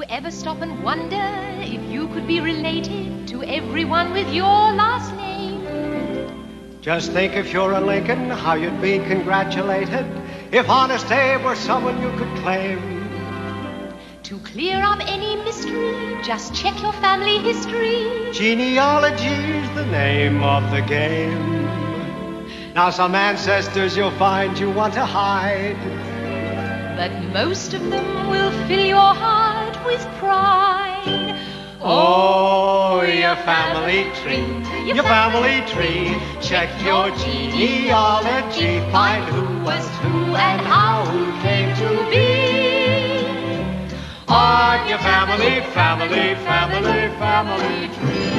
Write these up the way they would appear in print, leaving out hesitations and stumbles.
ever stop and wonder if you could be related to everyone with your last name? Just think if you're a Lincoln, how you'd be congratulated if Honest Abe were someone you could claim. To clear up any mystery, just check your family history. Genealogy's the name of the game. Now some ancestors you'll find you want to hide, but most of them will fill your heart with pride. Oh, your family tree, your family tree. Check your genealogy, find who was who and how who came to be. On your family tree.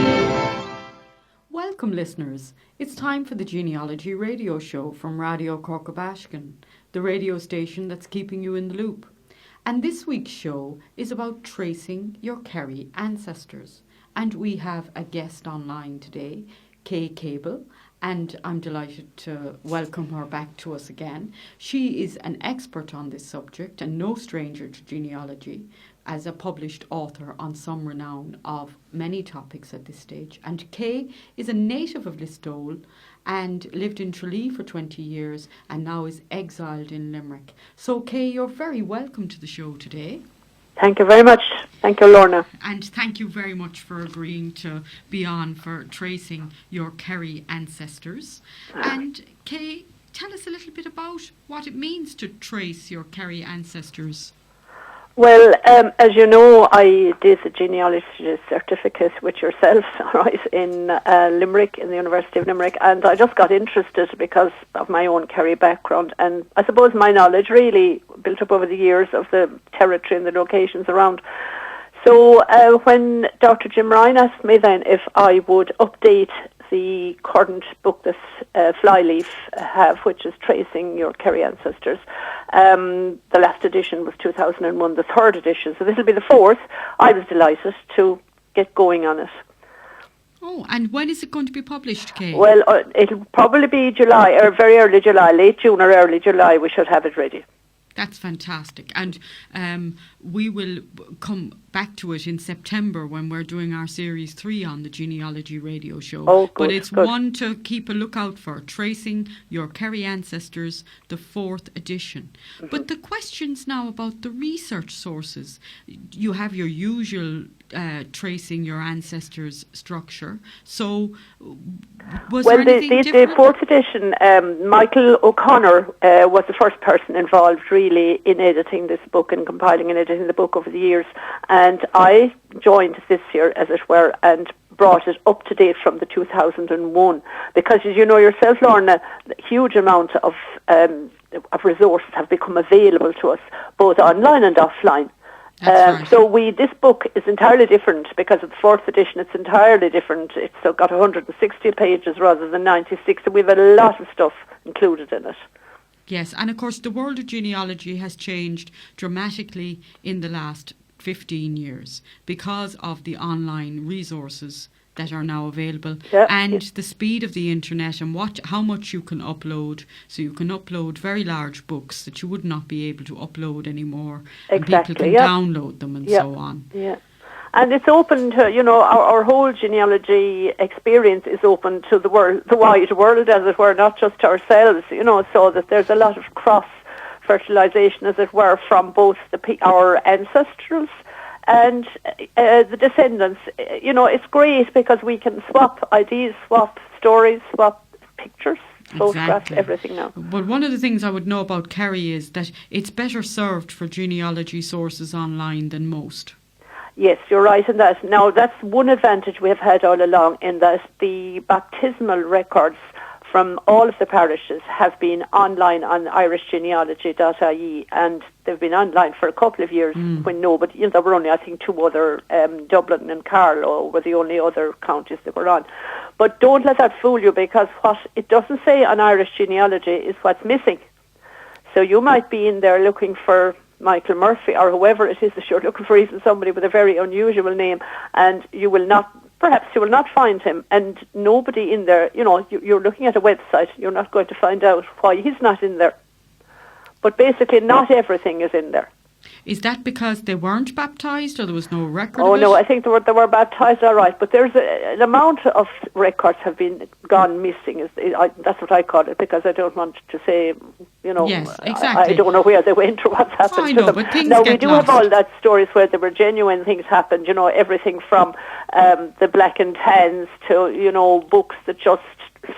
Welcome, listeners. It's time for the Genealogy radio show from Radio Corcabashkin, the radio station that's keeping you in the loop. And this week's show is about tracing your Kerry ancestors. And we have a guest online today, Kay Caball, and I'm delighted to welcome her back to us again. She is an expert on this subject and no stranger to genealogy, as a published author on some renown of many topics at this stage. And Kay is a native of Listowel and lived in Tralee for 20 years and now is exiled in Limerick. So Kay, you're very welcome to the show today. Thank you very much. Thank you, Lorna. And thank you very much for agreeing to be on for tracing your Kerry ancestors. And Kay, tell us a little bit about what it means to trace your Kerry ancestors. Well, as you know, I did the genealogist certificate with yourself, right, in Limerick, in the University of Limerick, and I just got interested because of my own Kerry background, and I suppose my knowledge really built up over the years of the territory and the locations around. So when Dr. Jim Ryan asked me then if I would update the current book that Flyleaf have, which is Tracing Your Kerry Ancestors. The last edition was 2001, the third edition, so this will be the fourth. I was delighted to get going on it. Oh, and when is it going to be published, Kay? Well, it'll probably be July, or very early July, late June or early July, we should have it ready. That's fantastic. And we will come back to it in September when we're doing our Series 3 on the Genealogy radio show. Oh, good, but it's good. one to keep a lookout for, Tracing Your Kerry Ancestors, the 4th edition. Mm-hmm. But the questions now about the research sources. You have your usual Tracing Your Ancestors structure. So was there anything different? The 4th edition, Michael O'Connor was the first person involved really in editing this book and compiling and editing the book over the years. And I joined this year, as it were, and brought it up to date from the 2001. Because, as you know yourself, Lorna, a huge amount of resources have become available to us, both online and offline. Right. So this book is entirely different because of the 4th edition. It's entirely different. It's got 160 pages rather than 96. So we have a lot of stuff included in it. Yes, and of course the world of genealogy has changed dramatically in the last 15 years because of the online resources that are now available and the speed of the internet and how much you can upload. So you can upload very large books that you would not be able to upload anymore. Exactly, and people can download them and so on. Yeah. And it's open to, our whole genealogy experience is open to the world, the wide world, as it were, not just to ourselves, so that there's a lot of cross-fertilization, as it were, from both our ancestrals and the descendants. It's great because we can swap ideas, swap stories, swap pictures, photographs, everything now. But one of the things I would know about Kerry is that it's better served for genealogy sources online than most. Yes, you're right in that. Now, that's one advantage we have had all along, in that the baptismal records from all of the parishes have been online on irishgenealogy.ie, and they've been online for a couple of years when nobody, there were only, I think, 2 other, Dublin and Carlow were the only other counties that were on. But don't let that fool you, because what it doesn't say on Irish genealogy is what's missing. So you might be in there looking for Michael Murphy or whoever it is that you're looking for, even somebody with a very unusual name, and perhaps you will not find him, and nobody in there, you're looking at a website, you're not going to find out why he's not in there. But basically not everything is in there. Is that because they weren't baptised or there was no record Oh of it? no, I think they were baptised all right, but there's an amount of records have been gone missing. That's what I call it, because I don't want to say, Yes, exactly. I don't know where they went or what's happened I to know, them. but things Now, get we do lost. have all that stories where there were genuine things happened, everything from the black and tans to, books that just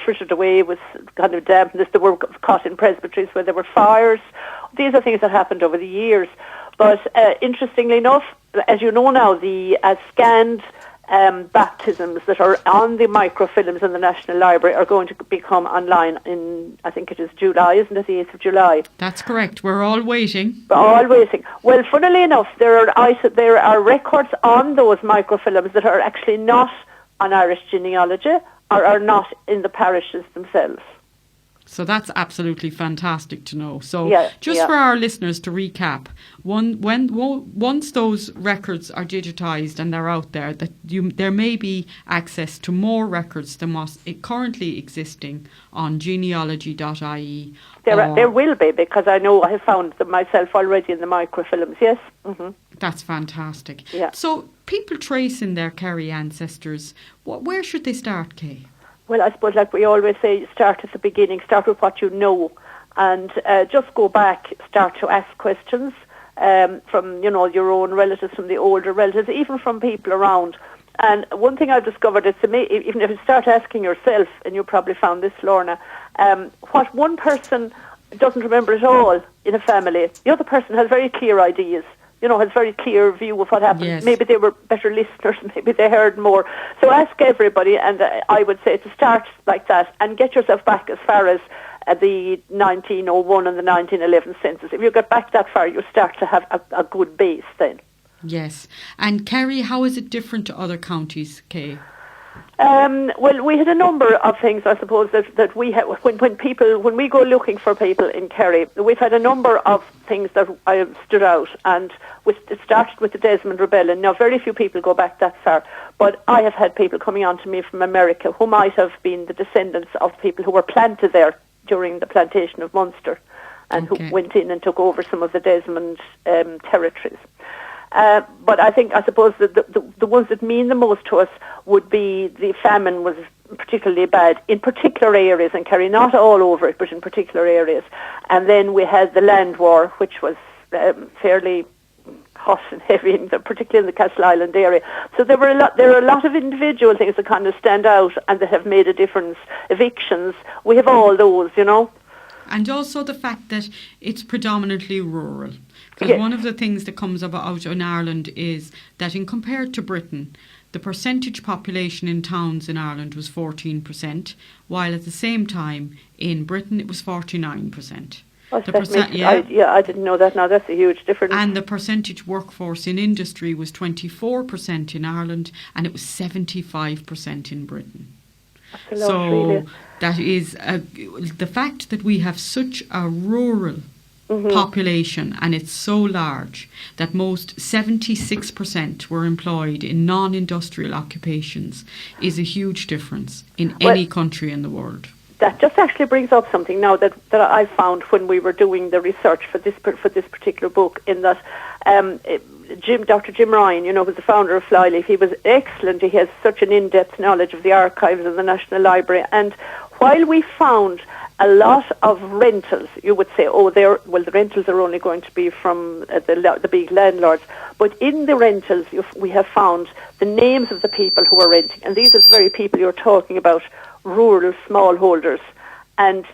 frittered away with kind of dampness. There were caught in presbyteries where there were fires. These are things that happened over the years. But interestingly enough, as you know now, the scanned baptisms that are on the microfilms in the National Library are going to become online in, I think it is July, isn't it, the 8th of July? That's correct. We're all waiting. We're all waiting. Well, funnily enough, there are records on those microfilms that are actually not on Irish genealogy or are not in the parishes themselves. So that's absolutely fantastic to know. So Yeah. for our listeners to recap, once those records are digitised and they're out there, there may be access to more records than what's currently existing on genealogy.ie. There will be, because I know I have found them myself already in the microfilms, yes. Mm-hmm. That's fantastic. Yeah. So people tracing their Kerry ancestors, where should they start, Kay? Well, I suppose, like we always say, start at the beginning, start with what you know, and just go back, start to ask questions from, your own relatives, from the older relatives, even from people around. And one thing I've discovered is, even if you start asking yourself, and you probably found this, Lorna, what one person doesn't remember at all in a family, the other person has very clear ideas. Has very clear view of what happened. Yes. Maybe they were better listeners, maybe they heard more. So ask everybody, and I would say to start like that and get yourself back as far as the 1901 and the 1911 census. If you get back that far, you start to have a good base then. Yes. And Kerry, how is it different to other counties, Kay? Well, we had a number of things, I suppose, that we had when we go looking for people in Kerry. We've had a number of things that stood out, and it started with the Desmond Rebellion. Now, very few people go back that far, but I have had people coming on to me from America who might have been the descendants of people who were planted there during the plantation of Munster, and who went in and took over some of the Desmond territories. But I suppose the ones that mean the most to us would be the famine was particularly bad in particular areas in Kerry, not all over it, but in particular areas. And then we had the land war, which was fairly hot and heavy, particularly in the Castle Island area. So there are a lot of individual things that kind of stand out and that have made a difference. Evictions, we have all those, And also the fact that it's predominantly rural. Because one of the things that comes about in Ireland is that compared to Britain, the percentage population in towns in Ireland was 14%, while at the same time in Britain it was 49%. I didn't know that. Now that's a huge difference. And the percentage workforce in industry was 24% in Ireland, and it was 75% in Britain. That's a lot, really. That is the fact that we have such a rural population, and it's so large that most 76% were employed in non-industrial occupations, is a huge difference in any country in the world. That just actually brings up something now that I found when we were doing the research for this particular book, in that Dr. Jim Ryan, who's the founder of Flyleaf, he was excellent. He has such an in-depth knowledge of the archives of the National Library. And while we found a lot of rentals, you would say, the rentals are only going to be from the big landlords. But in the rentals, we have found the names of the people who are renting. And these are the very people you're talking about, rural smallholders. And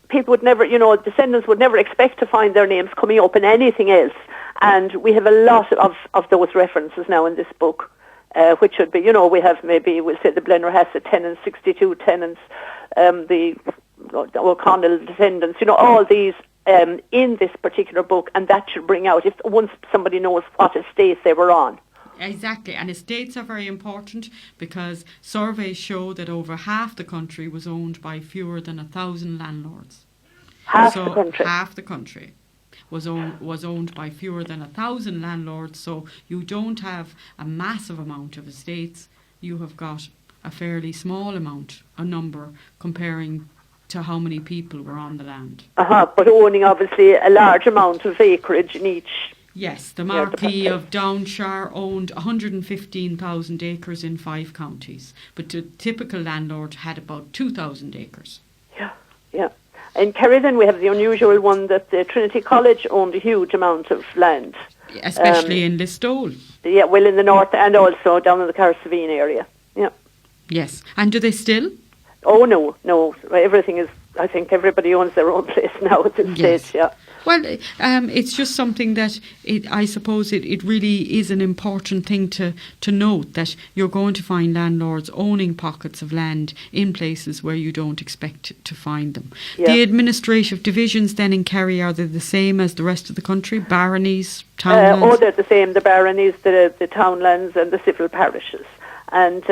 people would never, descendants would never expect to find their names coming up in anything else. And we have a lot of those references now in this book, which should be, we have maybe, we'll say the Blennerhassett tenants, 62 tenants, the O'Connell descendants, all these in this particular book, and that should bring out, if once somebody knows what estate they were on. Exactly, and estates are very important because surveys show that over half the country was owned by fewer than 1,000 landlords. Half the country was owned by fewer than 1,000 landlords, so you don't have a massive amount of estates, you have got a fairly small amount, a number, comparing to how many people were on the land. But owning obviously a large amount of acreage in each Yes, the Yeah, the Marquis Marquis. of Downshire owned 115,000 acres in 5 counties, but the typical landlord had about 2,000 acres. Yeah, yeah. In Kerry then we have the unusual one that the Trinity College owned a huge amount of land. Especially in Listowel. Yeah, well in the north and also down in the Carsavine area. Yeah. Yes. And do they still? Oh no. Everything is, I think everybody owns their own place now at this Yes. stage, yeah. Well, it's just something that I suppose it really is an important thing to note, that you're going to find landlords owning pockets of land in places where you don't expect to find them. Yeah. The administrative divisions then in Kerry, are they the same as the rest of the country? Baronies, townlands? They're the same, the baronies, the townlands and the civil parishes. And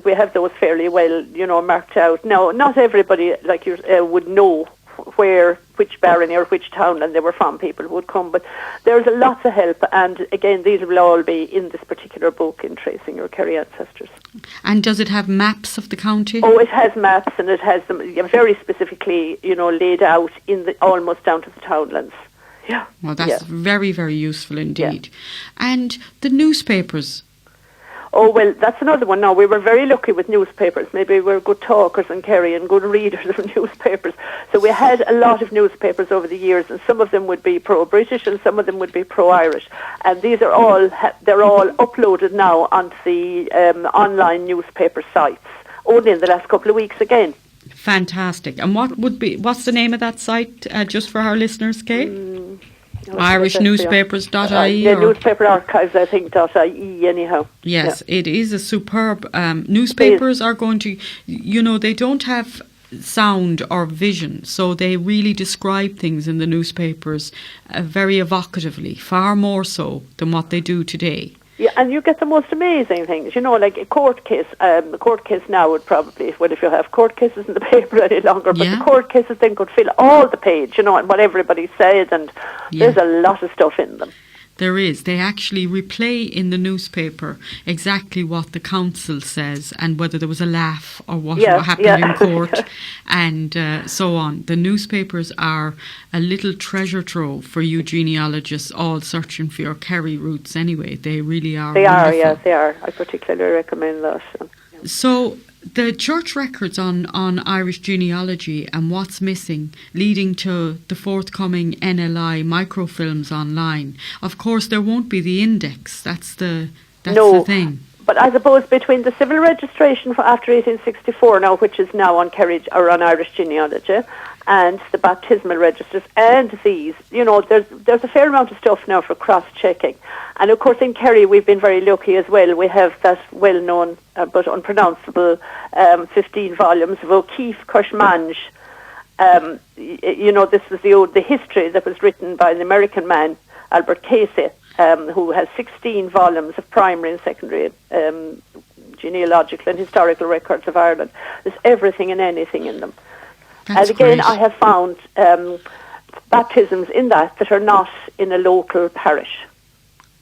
we have those fairly well, marked out. Now, not everybody, like you would know which barony or which townland they were from. People would come, but there's lots of help. And again, these will all be in this particular book in Tracing Your Kerry Ancestors. And does it have maps of the county? Oh, it has maps, and it has them very specifically, laid out almost down to the townlands. Yeah. Well, that's very, very useful indeed. Yeah. And the newspapers. Oh, well, that's another one. Now, we were very lucky with newspapers. Maybe we were good talkers in Kerry and good readers of newspapers. So we had a lot of newspapers over the years, and some of them would be pro-British and some of them would be pro-Irish. And these are they're all uploaded now onto the online newspaper sites, only in the last couple of weeks again. Fantastic. And what's the name of that site, just for our listeners, Kay? IrishNewspapers.ie? Newspaper Archives, I think, .ie anyhow. Yes, it is a superb... newspapers are going to... they don't have sound or vision, so they really describe things in the newspapers very evocatively, far more so than what they do today. Yeah, and you get the most amazing things, like a court case. The court case now would probably, well, if you have court cases in the paper any longer, but the court cases then could fill all the page, and what everybody said, and there's a lot of stuff in them. There is. They actually replay in the newspaper exactly what the counsel says and whether there was a laugh or what happened in court and so on. The newspapers are a little treasure trove for you genealogists all searching for your Kerry roots anyway. They really are. They are, yes, they are. I particularly recommend that. So the church records on Irish genealogy and what's missing, leading to the forthcoming NLI microfilms online. Of course, there won't be the index. That's the thing. But I suppose between the civil registration for after 1864 now, which is now on Kerry or on Irish genealogy, and the baptismal registers and these, there's a fair amount of stuff now for cross-checking. And of course in Kerry we've been very lucky as well. We have that well-known but unpronounceable 15 volumes of O'Keefe Cushmange. This was the history that was written by an American man, Albert Casey, who has 16 volumes of primary and secondary genealogical and historical records of Ireland. There's everything and anything in them. That's and again, great. I have found baptisms in that are not in a local parish.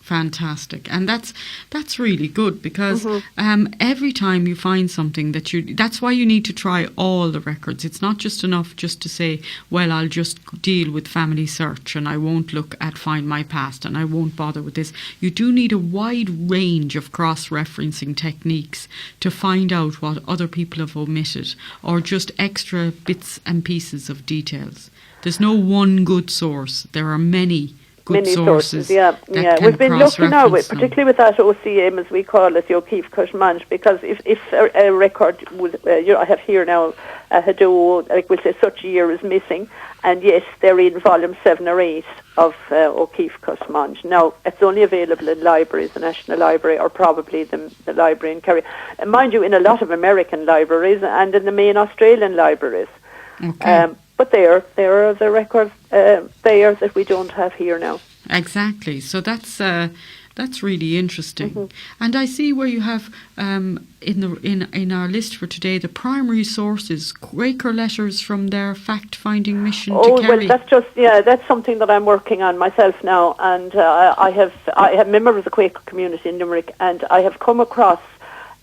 Fantastic. And that's really good because every time you find something that's why you need to try all the records. It's not just enough just to say, well, I'll just deal with family search and I won't look at Find My Past and I won't bother with this. You do need a wide range of cross-referencing techniques to find out what other people have omitted or just extra bits and pieces of details. There's no one good source. There are many sources. Yeah. We've been lucky now, particularly with that OCM, as we call it, the O'Keefe Cushmange, because if a record would, I have here now a Haddo, like we'll say, such a year is missing, and yes, they're in volume 7 or 8 of O'Keefe Cushmange. Now, it's only available in libraries, the National Library, or probably the library in Kerry. And mind you, in a lot of American libraries and in the main Australian libraries. Okay. But there are the records there that we don't have here now. Exactly. So that's really interesting. And I see where you have in our list for today the primary sources, Quaker letters from their fact-finding mission to Kerry. Well, that's something that I'm working on myself now, and I have members of the Quaker community in Limerick, and I have come across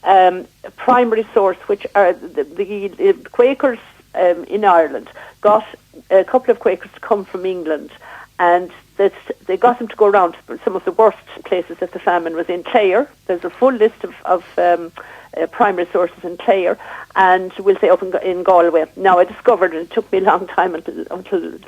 a primary source which are the Quakers in Ireland got a couple of Quakers to come from England and that they got him to go around to some of the worst places that the famine was in. Clare, there's a full list of primary sources in Clare, and we'll say up in Galway. Now, I discovered, and it took me a long time until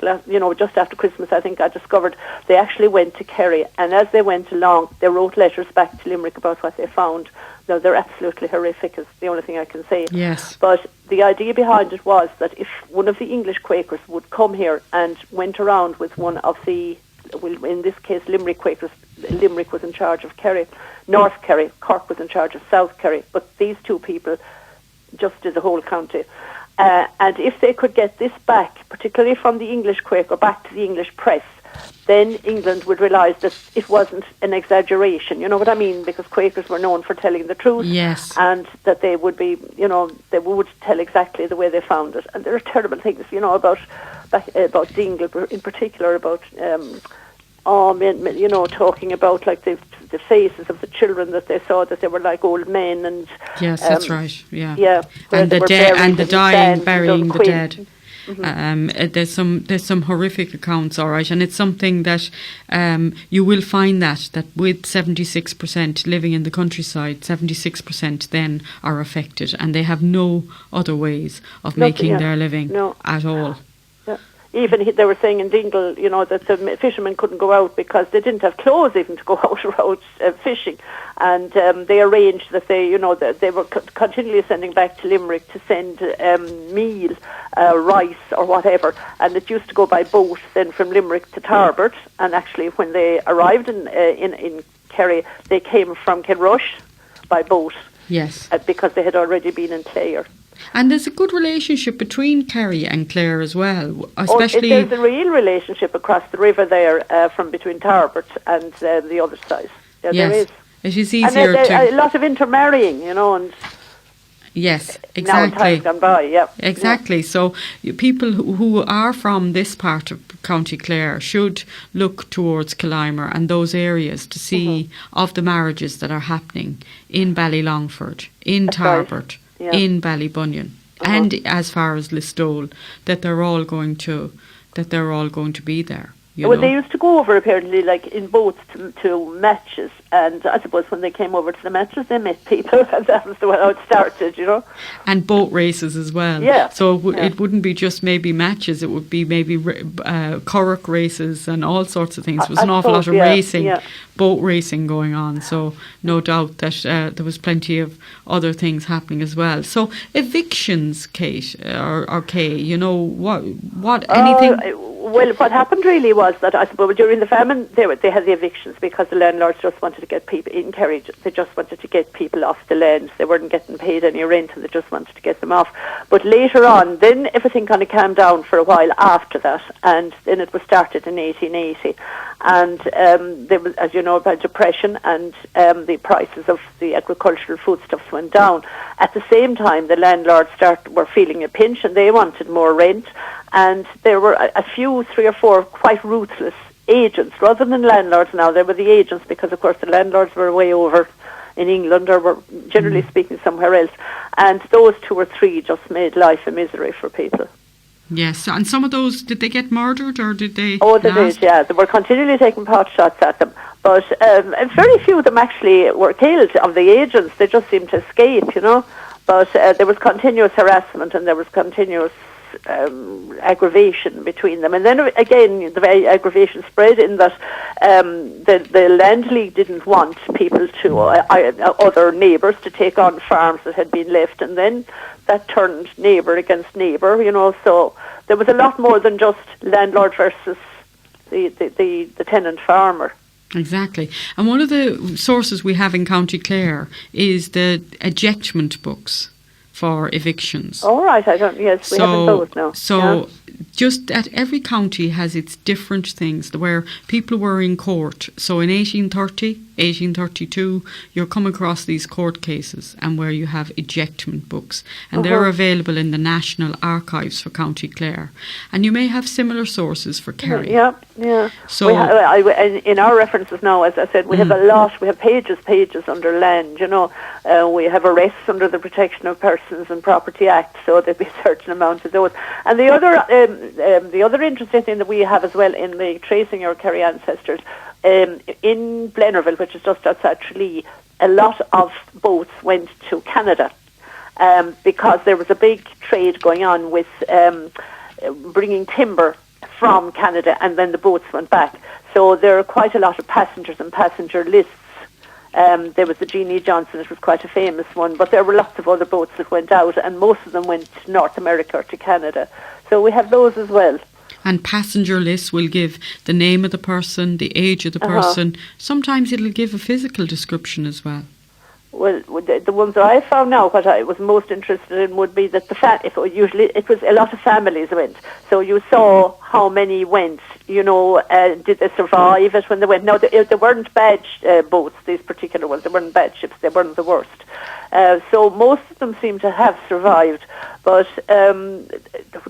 just after Christmas, I think I discovered they actually went to Kerry, and as they went along, they wrote letters back to Limerick about what they found. Now, they're absolutely horrific, is the only thing I can say. Yes. But the idea behind it was that if one of the English Quakers would come here and went around with one of the, well, in this case, Limerick Quakers, Limerick was in charge of Kerry, North Kerry, Cork was in charge of South Kerry, but these two people just did the whole county. And if they could get this back, particularly from the English Quaker, back to the English press, then England would realise that it wasn't an exaggeration, you know what I mean? Because Quakers were known for telling the truth. Yes. And that they would be, they would tell exactly the way they found it. And there are terrible things, about Dingle in particular, about, talking about like the faces of the children that they saw, that they were like old men. And yes, that's right, yeah. Yeah. And the dead, and the dying, burying the dead. Mm-hmm. There's some horrific accounts, all right, and it's something that you will find that with 76% living in the countryside, 76% then are affected, and they have no other ways of making their living at all. Yeah. Even they were saying in Dingle, that the fishermen couldn't go out because they didn't have clothes even to go out fishing, and they arranged that that they were continually sending back to Limerick to send meal, rice or whatever, and it used to go by boat then from Limerick to Tarbert, and actually when they arrived in Kerry, they came from Kinrush by boat. Yes. Because they had already been in Clare. And there's a good relationship between Kerry and Clare as well, especially. There's a real relationship across the river there, from between Tarbert and the other side. Yeah, yes. there is. It is easier a lot of intermarrying, and. Yes, exactly. Now time's gone by, yeah. Exactly. Yeah. So people who are from this part of County Clare should look towards Killimer and those areas to see of the marriages that are happening in Ballylongford, in Tarbert, in Ballybunion, and as far as Listowel, that they're all going to be there. They used to go over apparently like in boats to matches, and I suppose when they came over to the matches they met people, and that was how it started, And boat races as well. Yeah. So it wouldn't be just maybe matches, it would be maybe curragh races and all sorts of things. There was an awful lot of racing, boat racing going on, so no doubt that there was plenty of other things happening as well. So evictions, Kate, or Kay, what anything... Well, what happened really was that I suppose during the famine they had the evictions because the landlords just wanted to get people in Kerry. They just wanted to get people off the land. They weren't getting paid any rent, and they just wanted to get them off. But later on, then everything kind of calmed down for a while after that, and then it was started in 1880. And there was, as you know, about depression, and the prices of the agricultural foodstuffs went down. At the same time, the landlords were feeling a pinch, and they wanted more rent. And there were a few, 3 or 4, quite ruthless agents. Rather than landlords now, they were the agents, because, of course, the landlords were way over in England, or were, generally speaking, somewhere else. And those 2 or 3 just made life a misery for people. Yes, and some of those, did they get murdered, or did they... Oh, they did, yeah. They were continually taking pot shots at them. But very few of them actually were killed, of the agents. They just seemed to escape, But there was continuous harassment, and there was continuous aggravation between them, and then again the aggravation spread in that the Land League didn't want people to other neighbours to take on farms that had been left, and then that turned neighbour against neighbour, so there was a lot more than just landlord versus the tenant farmer. Exactly. And one of the sources we have in County Clare is the ejectment books for evictions. All right, we haven't those now. So just that every county has its different things where people were in court. So in 1830, 1832, you're coming across these court cases and where you have ejectment books, and they're available in the National Archives for County Clare. And you may have similar sources for Kerry. Yeah. So in our references now, as I said, we have a lot. We have pages under land. We have arrests under the Protection of Persons Persons and Property Act, so there'd be a certain amount of those. And the other interesting thing that we have as well in the tracing your Kerry ancestors, in Blennerville, which is just outside Tralee, a lot of boats went to Canada because there was a big trade going on with bringing timber from Canada, and then the boats went back. So there are quite a lot of passengers and passenger lists. There was the Jeannie Johnson, it was quite a famous one, but there were lots of other boats that went out, and most of them went to North America or to Canada. So we have those as well. And passenger lists will give the name of the person, the age of the person. Sometimes it'll give a physical description as well. Well, the ones that I found now, what I was most interested in would be that it was a lot of families went. So you saw how many went. You know, did they survive it when they went? No, they weren't bad boats. These particular ones, they weren't bad ships. They weren't the worst. So most of them seem to have survived. But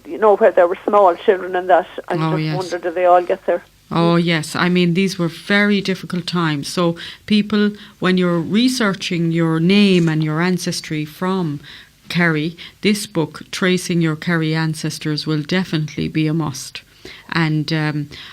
you know, where there were small children and that, I wonder, do they all get there? Oh, yes. I mean, these were very difficult times. So people, when you're researching your name and your ancestry from Kerry, this book, Tracing Your Kerry Ancestors, will definitely be a must. And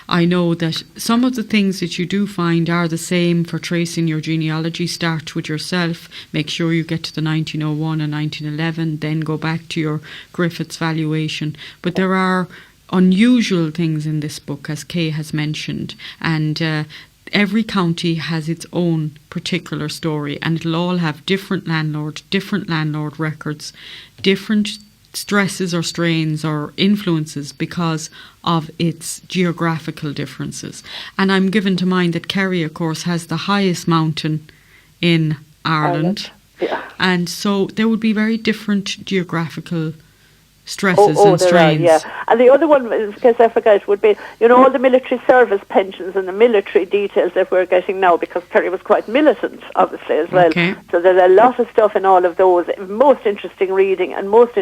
I know that some of the things that you do find are the same for tracing your genealogy. Start with yourself, make sure you get to the 1901 and 1911, then go back to your Griffiths valuation. But there are unusual things in this book, as Kay has mentioned, and every county has its own particular story, and it'll all have different landlord records, different stresses or strains or influences because of its geographical differences. And I'm given to mind that Kerry, of course, has the highest mountain in Ireland. Yeah. And so there would be very different geographical stresses and strains. Yeah. And the other one, in case I forget, would be, you know, all the military service pensions and the military details that we're getting now, because Kerry was quite militant, obviously, as well. Okay. So there's a lot of stuff in all of those. Most interesting reading, and most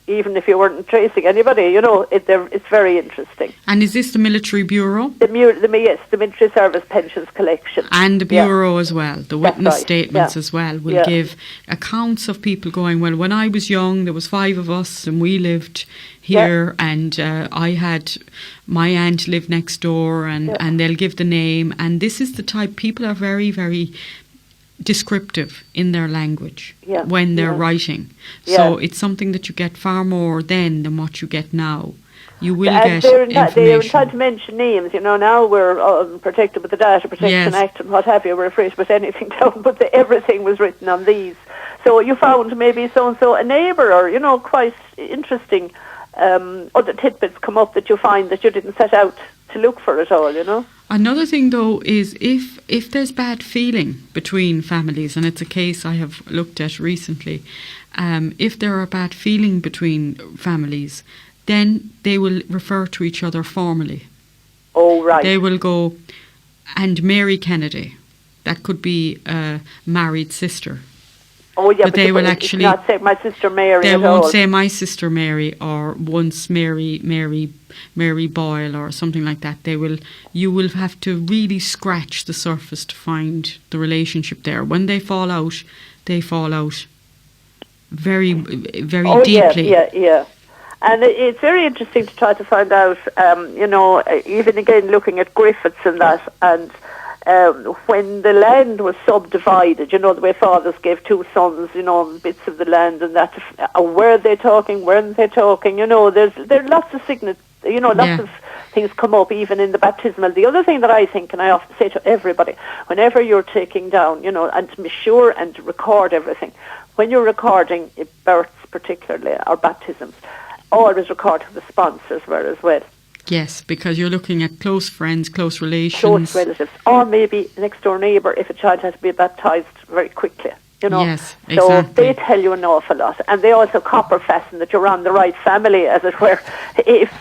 even if you weren't tracing anybody, you know, it's very interesting. And is this the Military Bureau? Yes, the military service pensions collection. And the Bureau as well, the witness statements as well, will give accounts of people going, well, when I was young, there was 5 of us and we lived here, and I had my aunt lived next door, and they'll give the name. And this is the type, people are very, very descriptive in their language when they're writing. So it's something that you get far more then than what you get now. You will get information. They're entitled to mention names. You know, now we're protected with the Data Protection Act and what have you. We're afraid to put anything down, but everything was written on these. So you found maybe so-and-so a neighbour, or, you know, quite interesting other tidbits come up that you find that you didn't set out to look for at all, you know. Another thing, though, is if there's bad feeling between families, and it's a case I have looked at recently, if there are bad feeling between families, then they will refer to each other formally. Oh, right. They will go, and Mary Kennedy. That could be a married sister. Oh, yeah, but they will actually not say my sister Mary. They at won't all. say my sister Mary or once Mary Boyle or something like that. You will have to really scratch the surface to find the relationship there. When they fall out very, very deeply. Yeah. And it's very interesting to try to find out, you know, even again looking at Griffiths and that, and when the land was subdivided, you know, the way fathers gave 2 sons, you know, bits of the land and that, were they talking, weren't they talking, you know, there's lots of lots of things come up even in the baptismal. The other thing that I think, and I often say to everybody, whenever you're taking down, you know, and to be sure and to record everything, when you're recording births particularly, or baptisms, always record who the sponsors were as well. Yes, because you're looking at close friends, close relations. Close relatives, or maybe next door neighbour if a child has to be baptised very quickly, you know. Yes, exactly. So they tell you an awful lot. And they also copper fasten that you're on the right family, as it were, if,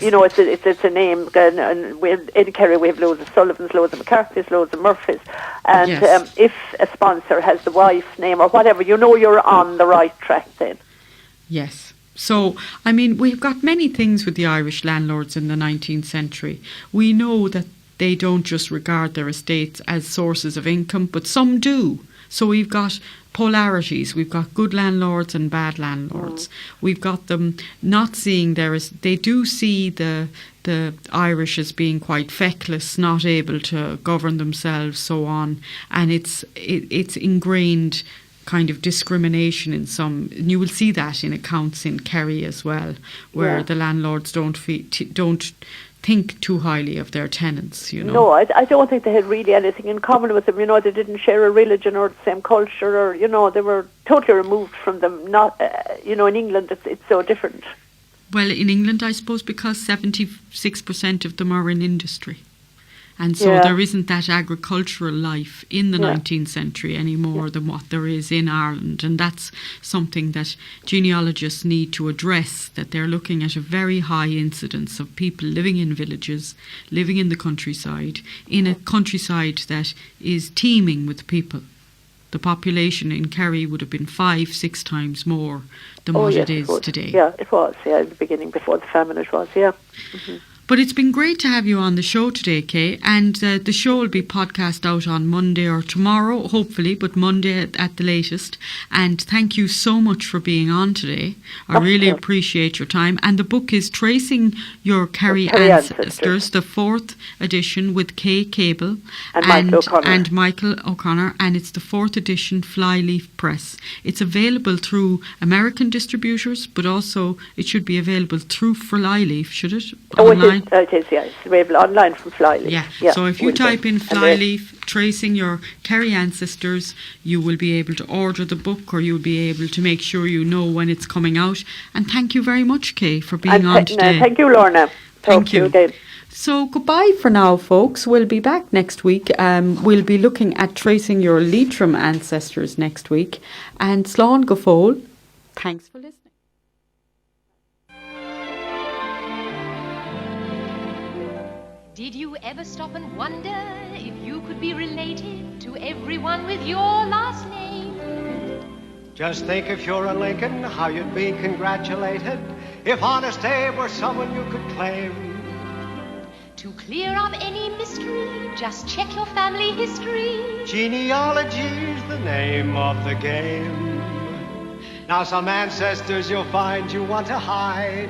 you know, it's a name. And in Kerry we have loads of Sullivans, loads of McCarthy's, loads of Murphys. And if a sponsor has the wife's name or whatever, you know you're on the right track then. Yes. So, I mean, we've got many things with the Irish landlords in the 19th century. We know that they don't just regard their estates as sources of income, but some do. So we've got polarities. We've got good landlords and bad landlords. We've got them not seeing they do see the Irish as being quite feckless, not able to govern themselves, so on, and it's ingrained kind of discrimination in some. And you will see that in accounts in Kerry as well, where the landlords don't think too highly of their tenants, you know. No, I don't think they had really anything in common with them. You know, they didn't share a religion or the same culture, or, you know, they were totally removed from them. Not, you know, in England it's so different. Well, in England, I suppose, because 76% of them are in industry. And so there isn't that agricultural life in the 19th century any more than what there is in Ireland. And that's something that genealogists need to address, that they're looking at a very high incidence of people living in villages, living in the countryside, in a countryside that is teeming with people. The population in Kerry would have been 5-6 times more than what it is today. Yeah, it was. Yeah, in the beginning, before the famine, it was. Yeah. Mm-hmm. But it's been great to have you on the show today, Kay, and the show will be podcast out on Monday or tomorrow, hopefully, but Monday at the latest. And thank you so much for being on today. I really appreciate your time. And the book is Tracing Your Kerry Ancestors, the 4th edition with Kay Caball and Michael O'Connor, and it's the 4th edition Flyleaf Press. It's available through American distributors, but also it should be available through Flyleaf, should it? Online? It is, yeah. It's available online from Flyleaf. Yeah. So if you type in Flyleaf, Tracing Your Kerry Ancestors, you will be able to order the book, or you'll be able to make sure you know when it's coming out. And thank you very much, Kay, for being on today. Thank you, Lorna. Thank you again. So goodbye for now, folks. We'll be back next week. We'll be looking at tracing your Leitrim ancestors next week. And Slán go fóill. Thanks for listening. Did you ever stop and wonder if you could be related to everyone with your last name? Just think, if you're a Lincoln, how you'd be congratulated if Honest Abe were someone you could claim. To clear up any mystery, just check your family history. Genealogy's the name of the game. Now some ancestors you'll find you want to hide,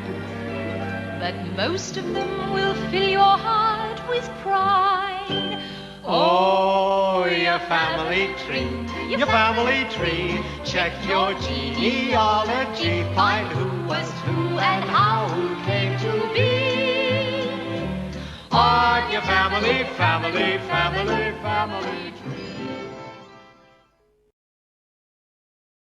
but most of them will fill your heart with pride. Oh, your family tree, your family tree. Check your genealogy, find who was who and how who came to be. On your family, family, family, family.